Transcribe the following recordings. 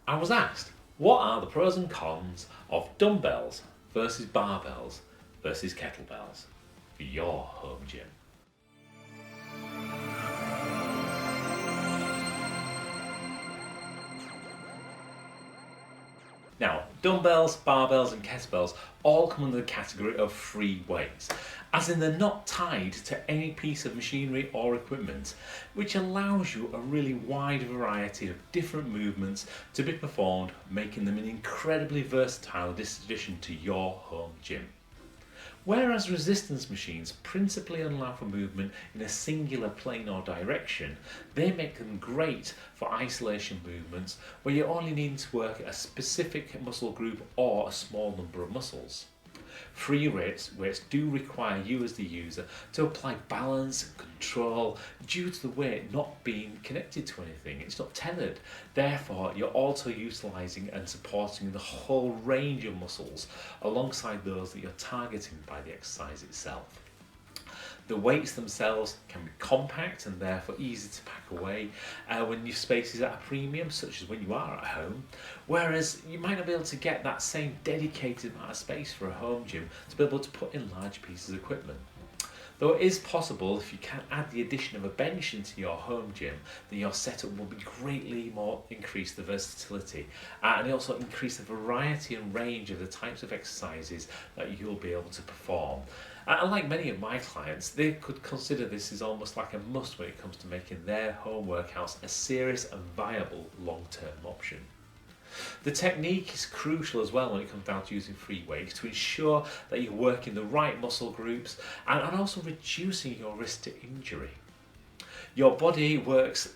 I was asked, what are the pros and cons of dumbbells versus barbells versus kettlebells for your home gym? Now, dumbbells, barbells and kettlebells all come under the category of free weights, as in they're not tied to any piece of machinery or equipment, which allows you a really wide variety of different movements to be performed, making them an incredibly versatile addition to your home gym. Whereas resistance machines principally allow for movement in a singular plane or direction, they make them great for isolation movements where you only need to work a specific muscle group or a small number of muscles. Free weights do require you as the user to apply balance and control due to the weight not being connected to anything. It's not tethered. Therefore, you're also utilising and supporting the whole range of muscles alongside those that you're targeting by the exercise itself. The weights themselves can be compact and therefore easy to pack away when your space is at a premium, such as when you are at home, whereas you might not be able to get that same dedicated amount of space for a home gym to be able to put in large pieces of equipment. Though it is possible, if you can add the addition of a bench into your home gym, then your setup will be greatly more increase the versatility and also increase the variety and range of the types of exercises that you'll be able to perform. And like many of my clients, they could consider this as almost like a must when it comes to making their home workouts a serious and viable long-term option. The technique is crucial as well when it comes down to using free weights to ensure that you're working the right muscle groups and also reducing your risk to injury. Your body works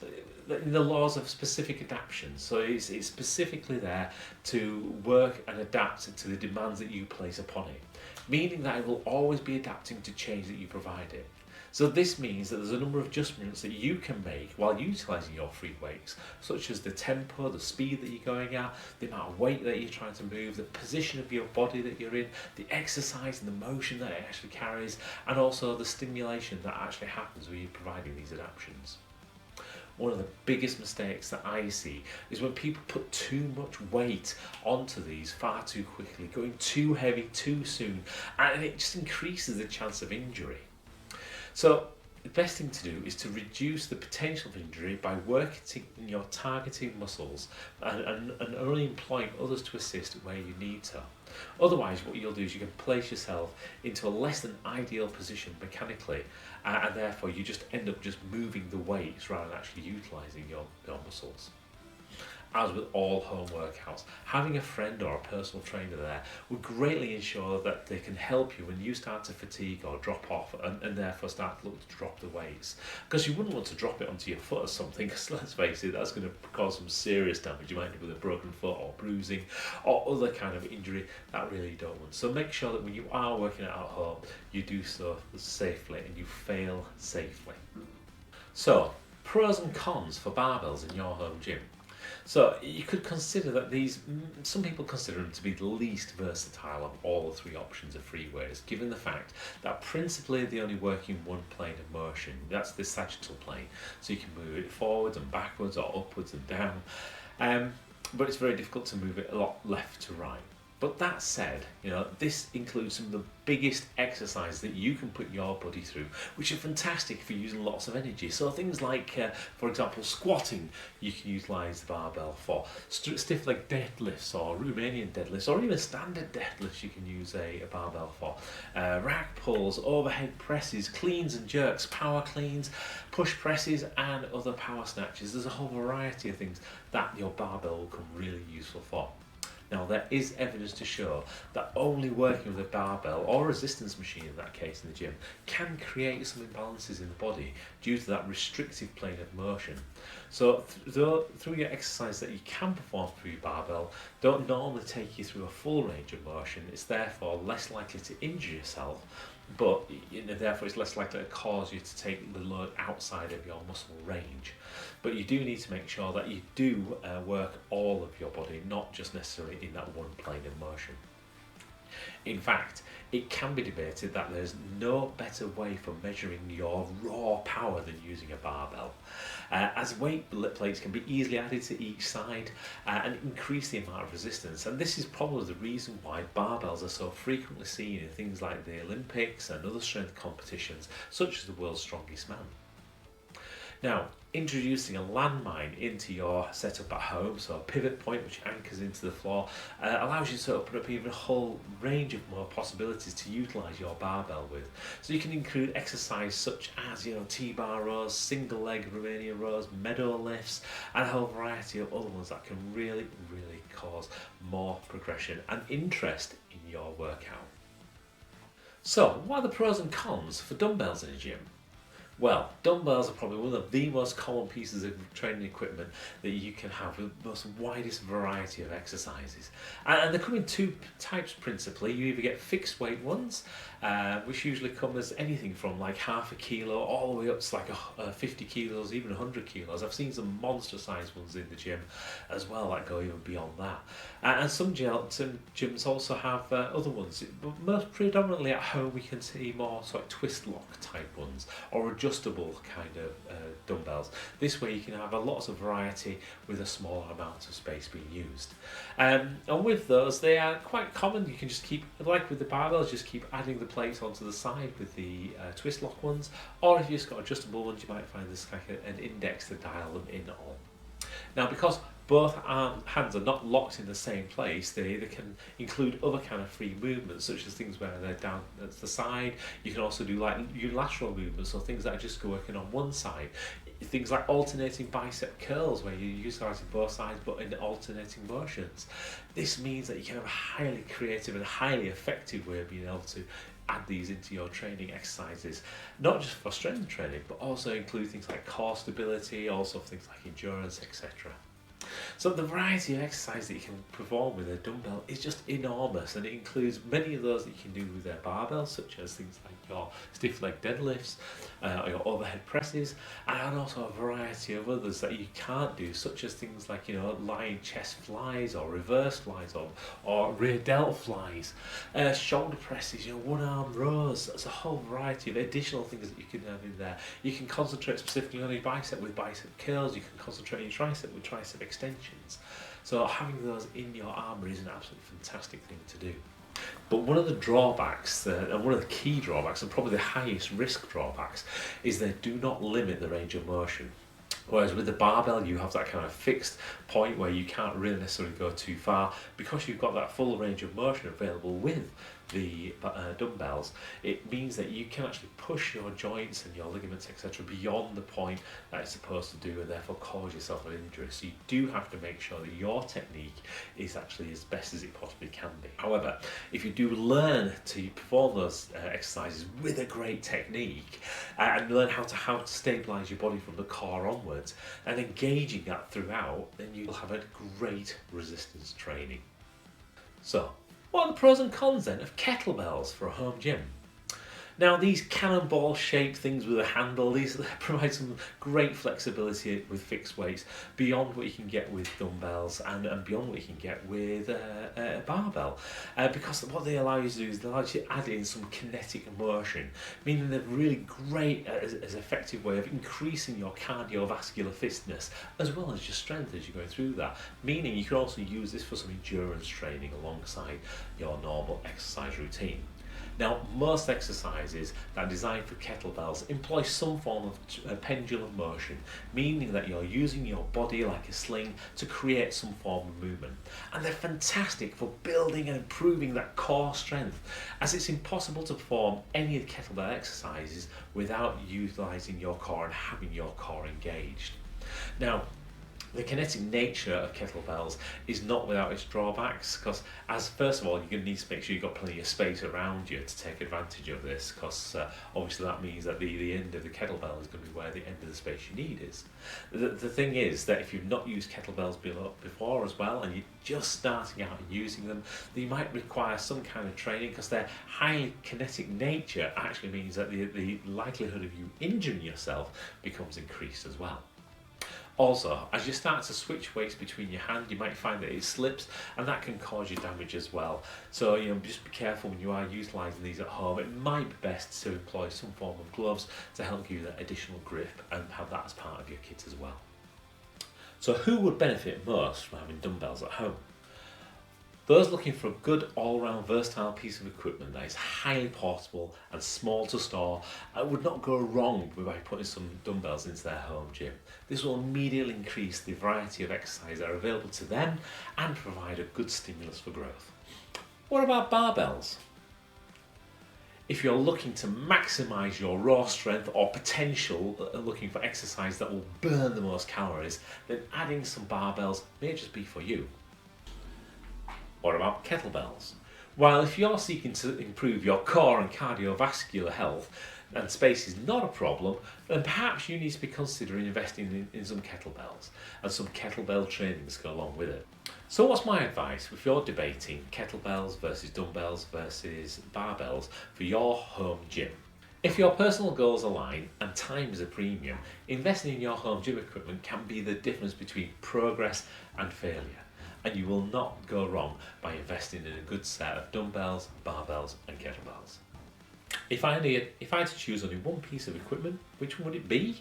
in the laws of specific adaptation, so it's specifically there to work and adapt to the demands that you place upon it, meaning that it will always be adapting to change that you provide it. So this means that there's a number of adjustments that you can make while utilising your free weights, such as the tempo, the speed that you're going at, the amount of weight that you're trying to move, the position of your body that you're in, the exercise and the motion that it actually carries, and also the stimulation that actually happens when you're providing these adaptations. One of the biggest mistakes that I see is when people put too much weight onto these far too quickly, going too heavy too soon, and it just increases the chance of injury. So the best thing to do is to reduce the potential of injury by working in your targeting muscles and only employing others to assist where you need to. Otherwise, what you'll do is you can place yourself into a less than ideal position mechanically, and therefore you just end up just moving the weights rather than actually utilising your muscles. As with all home workouts, having a friend or a personal trainer there will greatly ensure that they can help you when you start to fatigue or drop off and therefore start to look to drop the weights. Because you wouldn't want to drop it onto your foot or something, because let's face it, that's going to cause some serious damage. You might end up with a broken foot or bruising or other kind of injury that really you don't want. So make sure that when you are working out at home, you do so safely and you fail safely. So, pros and cons for barbells in your home gym. So you could consider that some people consider them to be the least versatile of all the three options of free weights, given the fact that principally they only work in one plane of motion. That's the sagittal plane, so you can move it forwards and backwards or upwards and down, but it's very difficult to move it a lot left to right. But that said, this includes some of the biggest exercises that you can put your body through, which are fantastic for using lots of energy. So things like, for example, squatting, you can utilise the barbell for. Stiff leg deadlifts or Romanian deadlifts or even standard deadlifts you can use a barbell for. Rack pulls, overhead presses, cleans and jerks, power cleans, push presses and other power snatches. There's a whole variety of things that your barbell will come really useful for. Now, there is evidence to show that only working with a barbell or resistance machine in that case in the gym can create some imbalances in the body due to that restrictive plane of motion. So through your exercise that you can perform through your barbell don't normally take you through a full range of motion. It's therefore less likely to injure yourself, but therefore it's less likely to cause you to take the load outside of your muscle range. But you do need to make sure that you do work all of your body, not just necessarily in that one plane of motion. In fact, it can be debated that there's no better way for measuring your raw power than using a barbell, as weight plates can be easily added to each side and increase the amount of resistance. And this is probably the reason why barbells are so frequently seen in things like the Olympics and other strength competitions, such as the World's Strongest Man. Now, introducing a landmine into your setup at home, so a pivot point which anchors into the floor, allows you to open up even a whole range of more possibilities to utilise your barbell with. So you can include exercise such as T-bar rows, single leg Romanian rows, meadow lifts, and a whole variety of other ones that can really cause more progression and interest in your workout. So, what are the pros and cons for dumbbells in a gym? Well, dumbbells are probably one of the most common pieces of training equipment that you can have with the most widest variety of exercises. And they come in two types principally. You either get fixed weight ones, which usually come as anything from like half a kilo all the way up to like 50 kilos, even 100 kilos. I've seen some monster sized ones in the gym as well that go even beyond that. And some gyms also have other ones, but most predominantly at home we can see more sort of twist lock type ones or adjustable kind of dumbbells. This way you can have lots of variety with a smaller amount of space being used. And with those, they are quite common. You can just keep, like with the barbells, just keep adding the plates onto the side with the twist lock ones, or if you've just got adjustable ones, you might find this like an index to dial them in on. Now, because both hands are not locked in the same place, they can include other kind of free movements, such as things where they're down at the side. You can also do like unilateral movements, so things that are just working on one side. Things like alternating bicep curls, where you're utilising both sides but in alternating motions. This means that you can have a highly creative and highly effective way of being able to add these into your training exercises, not just for strength training, but also include things like core stability, also things like endurance, etc. So the variety of exercise that you can perform with a dumbbell is just enormous, and it includes many of those that you can do with their barbell, such as things like your stiff leg deadlifts, or your overhead presses, and also a variety of others that you can't do, such as things like lying chest flies or reverse flies or rear delt flies, shoulder presses, one arm rows. There's a whole variety of additional things that you can have in there. You can concentrate specifically on your bicep with bicep curls. You can concentrate on your tricep with tricep extensions. So having those in your armour is an absolutely fantastic thing to do. But one of the drawbacks, and one of the key drawbacks, and probably the highest risk drawbacks, is they do not limit the range of motion. Whereas with the barbell, you have that kind of fixed point where you can't really necessarily go too far. Because you've got that full range of motion available with the dumbbells, it means that you can actually push your joints and your ligaments, etc., beyond the point that it's supposed to do, and therefore cause yourself an injury. So you do have to make sure that your technique is actually as best as it possibly can be. However, if you do learn to perform those exercises with a great technique and learn how to stabilize your body from the core onwards and engaging that throughout, then you'll have a great resistance training. So, what are the pros and cons then of kettlebells for a home gym? Now, these cannonball shaped things with a handle, these provide some great flexibility with fixed weights beyond what you can get with dumbbells and beyond what you can get with a barbell. Because what they allow you to do is they allow you to add in some kinetic motion, meaning they're really great as an effective way of increasing your cardiovascular fitness as well as your strength as you're going through that. Meaning you can also use this for some endurance training alongside your normal exercise routine. Now, most exercises that are designed for kettlebells employ some form of pendulum motion, meaning that you're using your body like a sling to create some form of movement. And they're fantastic for building and improving that core strength, as it's impossible to perform any of the kettlebell exercises without utilising your core and having your core engaged. Now, the kinetic nature of kettlebells is not without its drawbacks, because first of all, you're going to need to make sure you've got plenty of space around you to take advantage of this, because obviously that means that the end of the kettlebell is going to be where the end of the space you need is. The thing is that if you've not used kettlebells before as well, and you're just starting out and using them, then you might require some kind of training, because their highly kinetic nature actually means that the likelihood of you injuring yourself becomes increased as well. Also, as you start to switch weights between your hand, you might find that it slips, and that can cause you damage as well. So just be careful when you are utilising these at home. It might be best to employ some form of gloves to help give you that additional grip and have that as part of your kit as well. So who would benefit most from having dumbbells at home? Those looking for a good all-round versatile piece of equipment that is highly portable and small to store and would not go wrong by putting some dumbbells into their home gym. This will immediately increase the variety of exercise that are available to them and provide a good stimulus for growth. What about barbells? If you're looking to maximise your raw strength or potential, looking for exercise that will burn the most calories, then adding some barbells may just be for you. What about kettlebells? While if you're seeking to improve your core and cardiovascular health and space is not a problem, then perhaps you need to be considering investing in some kettlebells and some kettlebell trainings go along with it. So what's my advice if you're debating kettlebells versus dumbbells versus barbells for your home gym? If your personal goals align and time is a premium, investing in your home gym equipment can be the difference between progress and failure. And you will not go wrong by investing in a good set of dumbbells, barbells and kettlebells. If I had to choose only one piece of equipment, which one would it be?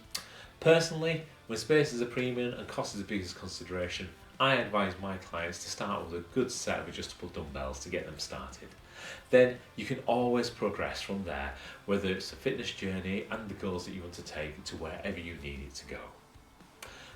Personally, when space is a premium and cost is the biggest consideration, I advise my clients to start with a good set of adjustable dumbbells to get them started. Then you can always progress from there, whether it's a fitness journey and the goals that you want to take to wherever you need it to go.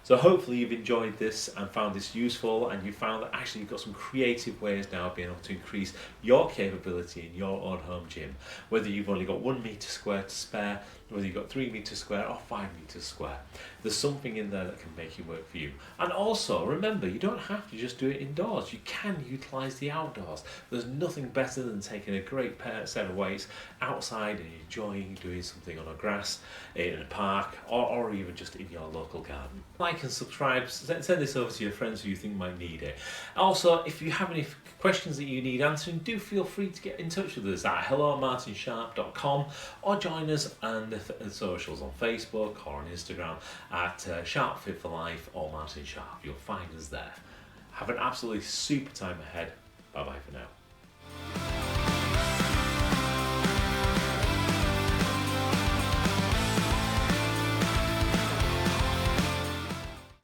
So hopefully you've enjoyed this and found this useful, and you found that actually you've got some creative ways now of being able to increase your capability in your own home gym. Whether you've only got 1 metre square to spare, whether you've got 3 metres square or 5 metres square, there's something in there that can make it work for you. And also remember, you don't have to just do it indoors. You can utilise the outdoors. There's nothing better than taking a great set of weights outside and enjoying doing something on a grass, in a park, or even just in your local garden. Like and subscribe, send this over to your friends who you think might need it. Also, if you have any questions that you need answering, do feel free to get in touch with us at hello@martinsharp.com or join us on the socials on Facebook or on Instagram at SharpFitForLife or Martin Sharp. You'll find us there. Have an absolutely super time ahead. Bye bye for now.